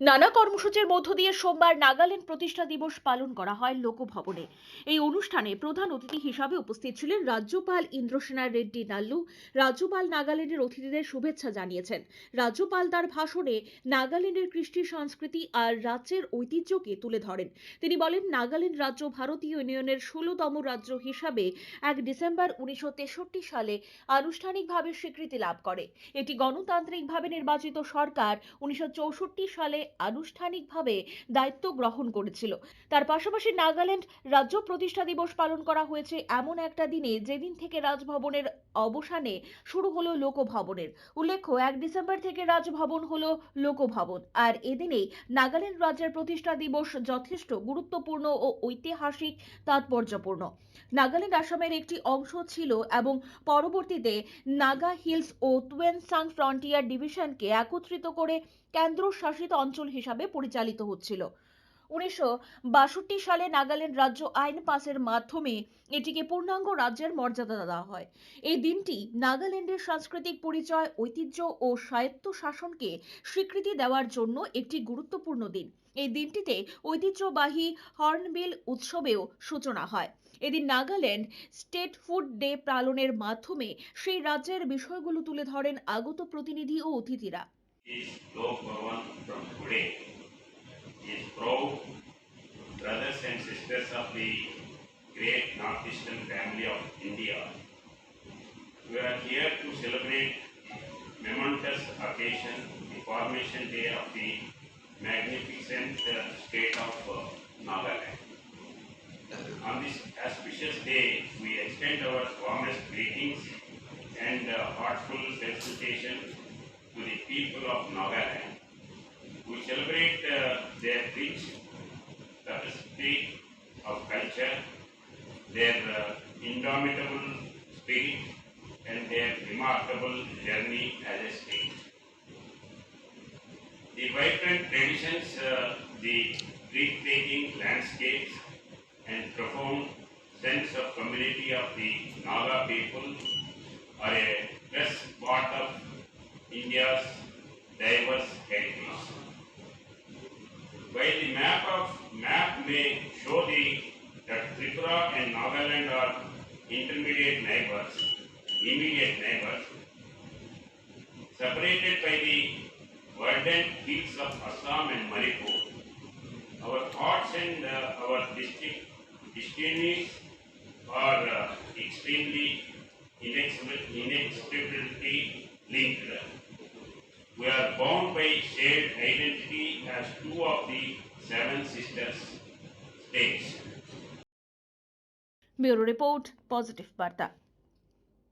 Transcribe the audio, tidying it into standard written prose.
নানা কর্মসূচির মধ্য দিয়ে সোমবার নাগাল্যান্ড প্রতিষ্ঠা দিবস পালন করা হয় লোকভবনে। এই অনুষ্ঠানে প্রধান অতিথি হিসাবে উপস্থিত ছিলেন রাজ্যপাল ইন্দ্রসেনা রেড্ডি নাল্লু। রাজ্যপাল নাগাল্যান্ডের অতিথিদের শুভেচ্ছা জানিয়েছেন। রাজ্যপাল তার ভাষণে নাগাল্যান্ডের কৃষ্টি সংস্কৃতি আর রাজ্যের ঐতিহ্যকে তুলে ধরেন। তিনি বলেন, নাগাল্যান্ড রাজ্য ভারতীয় ইউনিয়নের ১৬তম রাজ্য হিসাবে ১ ডিসেম্বর ১৯৬৩ সালে আনুষ্ঠানিকভাবে স্বীকৃতি লাভ করে। এটি গণতান্ত্রিকভাবে নির্বাচিত সরকার ১৯৬৪ সালে আনুষ্ঠানিকভাবে দায়িত্ব গ্রহণ করেছিল। তার পাশাপাশি নাগাল্যান্ড রাজ্য প্রতিষ্ঠা দিবস পালন করা হয়েছে এমন একটা দিনে যেদিন থেকে রাজভবনের অবসানে শুরু হলো লোকভবনের। উল্লেখ্য, ১ ডিসেম্বর থেকে রাজভবন হলো লোকভবন। আর এদিনেই নাগাল্যান্ড রাজ্যের প্রতিষ্ঠা দিবস যথেষ্ট গুরুত্বপূর্ণ ও ঐতিহাসিক তাৎপর্যপূর্ণ। নাগাল্যান্ড আসামের একটি অংশ ছিল এবং পরবর্তীতে নাগা হিলস ও তুয়েনসাং ফ্রন্টিয়ার ডিভিশনকে একত্রিত করে কেন্দ্রশাসিত অঞ্চল হিসাবে পরিচালিত হচ্ছিল। ১৯৬২ সালে নাগাল্যান্ড রাজ্য আইন পাসের মাধ্যমে এটিকে পূর্ণাঙ্গ রাজ্যের মর্যাদা দেওয়া হয়। এই দিনটি নাগাল্যান্ডের সাংস্কৃতিক পরিচয়, ঐতিহ্য ও স্বায়ত্ত শাসনকে স্বীকৃতি দেওয়ার জন্য একটি গুরুত্বপূর্ণ দিন। এই দিনটিতে ঐতিহ্যবাহী হর্নবিল উৎসবেও সূচনা হয়। এদিন নাগাল্যান্ড স্টেট ফুড ডে পালনের মাধ্যমে সেই রাজ্যের বিষয়গুলো তুলে ধরেন আগত প্রতিনিধি ও অতিথিরা। Is proud brothers and sisters of the great northeastern family of India. We are here to celebrate momentous occasion, the formation day of the magnificent state of Nagaland. On this auspicious day, we extend our warmest greetings and heartful felicitation to the people of Nagaland. We celebrate their rich tapestry of culture, their indomitable spirit, and their remarkable journey as a state. The vibrant traditions, the breathtaking landscapes, and profound sense of community of the Naga people are a best part of India's diverse heritage. While the map may show that Tripura and Nagaland are immediate neighbors, separated by the verdant hills of Assam and Manipur, our hearts and our destinies are extremely inextricably linked. We are bound by shared identity as two of the 7 sisters states. Bureau report, positive বার্তা।